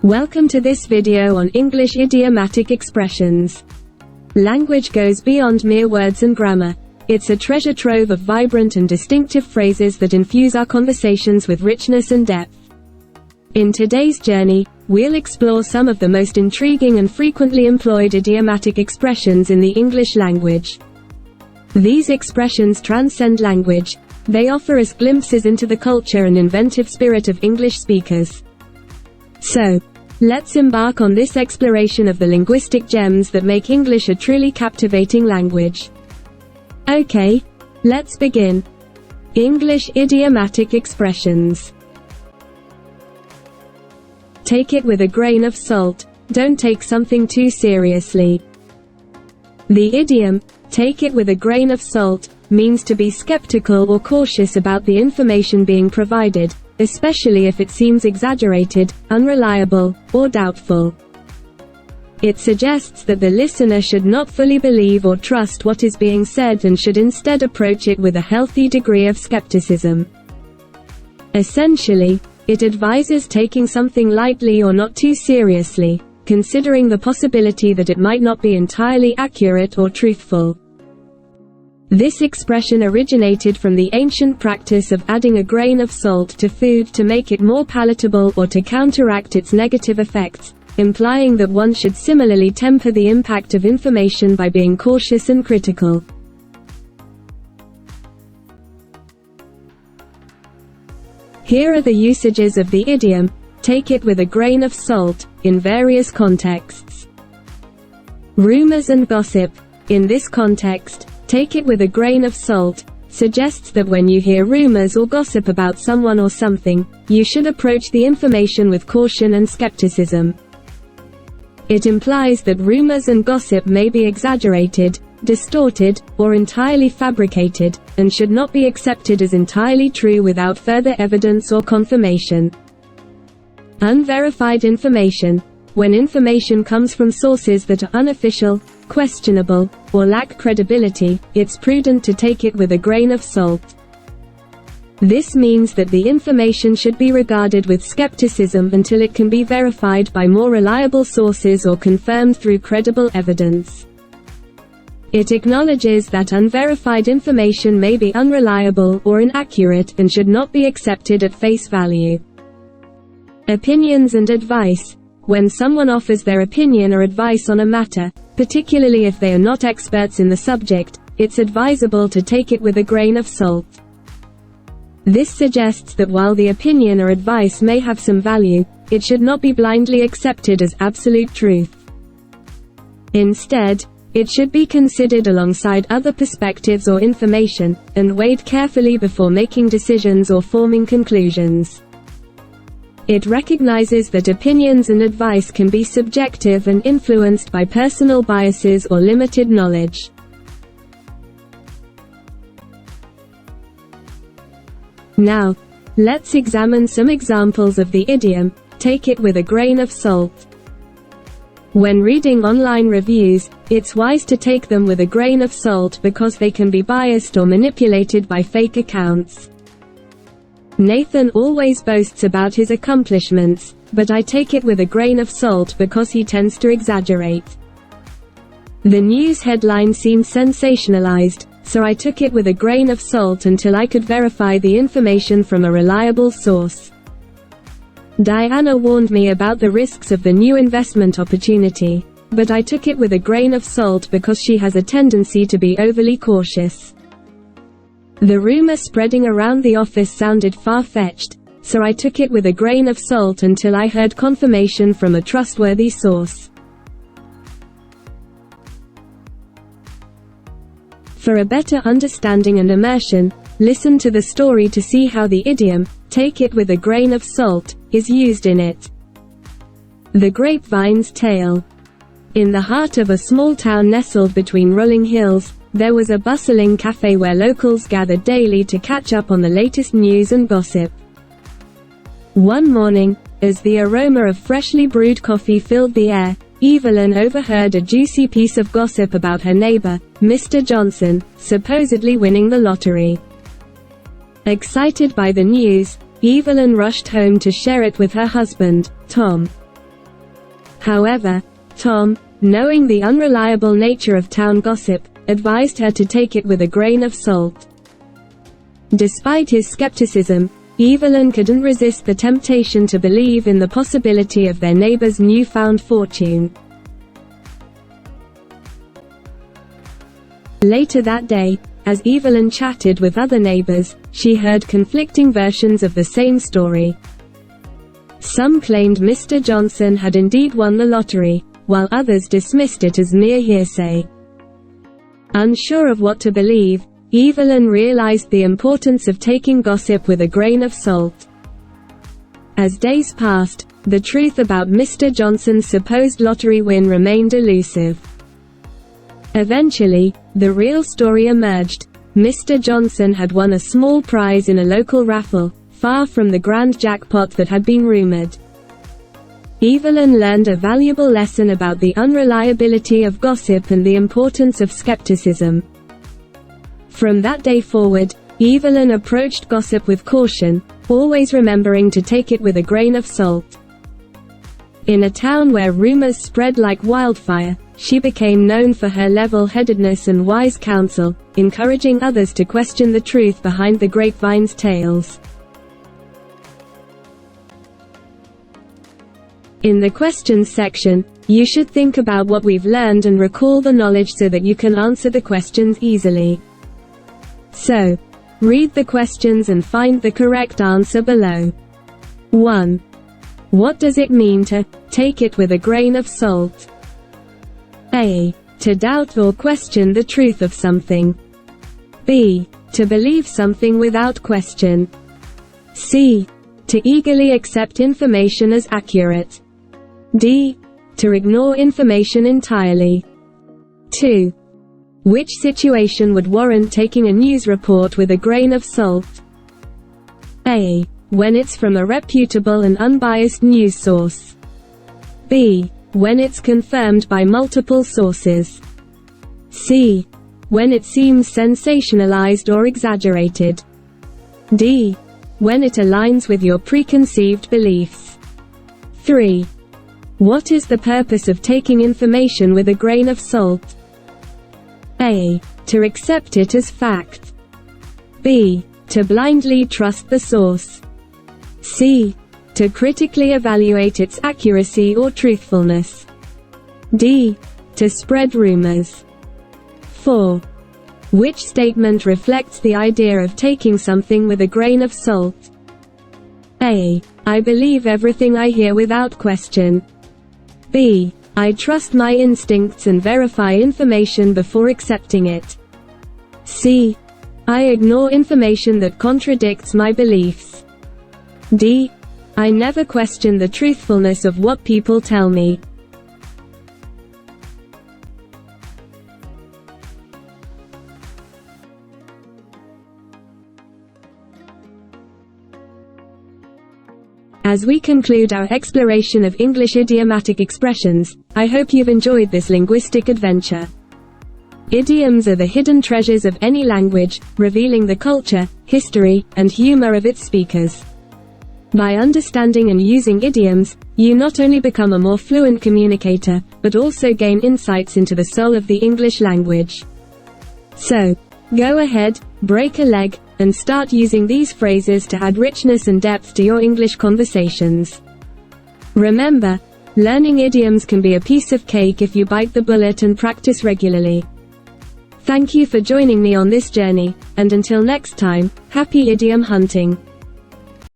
Welcome to this video on English idiomatic expressions. Language goes beyond mere words and grammar. It's a treasure trove of vibrant and distinctive phrases that infuse our conversations with richness and depth. In today's journey, we'll explore some of the most intriguing and frequently employed idiomatic expressions in the English language. These expressions transcend language. They offer us glimpses into the culture and inventive spirit of English speakers. So, let's embark on this exploration of the linguistic gems that make English a truly captivating language. Okay, let's begin. English idiomatic expressions. Take it with a grain of salt. Don't take something too seriously. The idiom, take it with a grain of salt, means to be skeptical or cautious about the information being provided, especially if it seems exaggerated, unreliable, or doubtful. It suggests that the listener should not fully believe or trust what is being said and should instead approach it with a healthy degree of skepticism. Essentially, it advises taking something lightly or not too seriously, considering the possibility that it might not be entirely accurate or truthful. This expression originated from the ancient practice of adding a grain of salt to food to make it more palatable or to counteract its negative effects, implying that one should similarly temper the impact of information by being cautious and critical. Here are the usages of the idiom, take it with a grain of salt, in various contexts. Rumors and gossip. In this context, take it with a grain of salt suggests that when you hear rumors or gossip about someone or something, you should approach the information with caution and skepticism. It implies that rumors and gossip may be exaggerated, distorted, or entirely fabricated, and should not be accepted as entirely true without further evidence or confirmation. Unverified information. When information comes from sources that are unofficial, questionable, or lack credibility, it's prudent to take it with a grain of salt. This means that the information should be regarded with skepticism until it can be verified by more reliable sources or confirmed through credible evidence. It acknowledges that unverified information may be unreliable or inaccurate and should not be accepted at face value. Opinions and advice. When someone offers their opinion or advice on a matter, particularly if they are not experts in the subject, it's advisable to take it with a grain of salt. This suggests that while the opinion or advice may have some value, it should not be blindly accepted as absolute truth. Instead, it should be considered alongside other perspectives or information, and weighed carefully before making decisions or forming conclusions. It recognizes that opinions and advice can be subjective and influenced by personal biases or limited knowledge. Now, let's examine some examples of the idiom, take it with a grain of salt. When reading online reviews, it's wise to take them with a grain of salt because they can be biased or manipulated by fake accounts. Nathan always boasts about his accomplishments, but I take it with a grain of salt because he tends to exaggerate. The news headline seemed sensationalized, so I took it with a grain of salt until I could verify the information from a reliable source. Diana warned me about the risks of the new investment opportunity, but I took it with a grain of salt because she has a tendency to be overly cautious. The rumor spreading around the office sounded far-fetched, so I took it with a grain of salt until I heard confirmation from a trustworthy source. For a better understanding and immersion, listen to the story to see how the idiom, take it with a grain of salt, is used in it. The Grapevine's Tale. In the heart of a small town nestled between rolling hills, there was a bustling cafe where locals gathered daily to catch up on the latest news and gossip. One morning, as the aroma of freshly brewed coffee filled the air, Evelyn overheard a juicy piece of gossip about her neighbor, Mr. Johnson, supposedly winning the lottery. Excited by the news, Evelyn rushed home to share it with her husband, Tom. However, Tom, knowing the unreliable nature of town gossip, advised her to take it with a grain of salt. Despite his skepticism, Evelyn couldn't resist the temptation to believe in the possibility of their neighbor's newfound fortune. Later that day, as Evelyn chatted with other neighbors, she heard conflicting versions of the same story. Some claimed Mr. Johnson had indeed won the lottery, while others dismissed it as mere hearsay. Unsure of what to believe, Evelyn realized the importance of taking gossip with a grain of salt. As days passed, the truth about Mr. Johnson's supposed lottery win remained elusive. Eventually, the real story emerged. Mr. Johnson had won a small prize in a local raffle, far from the grand jackpot that had been rumored. Evelyn learned a valuable lesson about the unreliability of gossip and the importance of skepticism. From that day forward, Evelyn approached gossip with caution, always remembering to take it with a grain of salt. In a town where rumors spread like wildfire, she became known for her level-headedness and wise counsel, encouraging others to question the truth behind the grapevine's tales. In the questions section, you should think about what we've learned and recall the knowledge so that you can answer the questions easily. So, read the questions and find the correct answer below. 1. What does it mean to take it with a grain of salt? A. To doubt or question the truth of something. B. To believe something without question. C. To eagerly accept information as accurate. D. To ignore information entirely. 2. Which situation would warrant taking a news report with a grain of salt? A. When it's from a reputable and unbiased news source. B. When it's confirmed by multiple sources. C. When it seems sensationalized or exaggerated. D. When it aligns with your preconceived beliefs. 3. What is the purpose of taking information with a grain of salt? A. To accept it as fact. B. To blindly trust the source. C. To critically evaluate its accuracy or truthfulness. D. To spread rumors. 4. Which statement reflects the idea of taking something with a grain of salt? A. I believe everything I hear without question. B. I trust my instincts and verify information before accepting it. C. I ignore information that contradicts my beliefs. D. I never question the truthfulness of what people tell me. As we conclude our exploration of English idiomatic expressions, I hope you've enjoyed this linguistic adventure. Idioms are the hidden treasures of any language, revealing the culture, history, and humor of its speakers. By understanding and using idioms, you not only become a more fluent communicator, but also gain insights into the soul of the English language. So, go ahead, break a leg, and start using these phrases to add richness and depth to your English conversations. Remember, learning idioms can be a piece of cake if you bite the bullet and practice regularly. Thank you for joining me on this journey, and until next time, happy idiom hunting!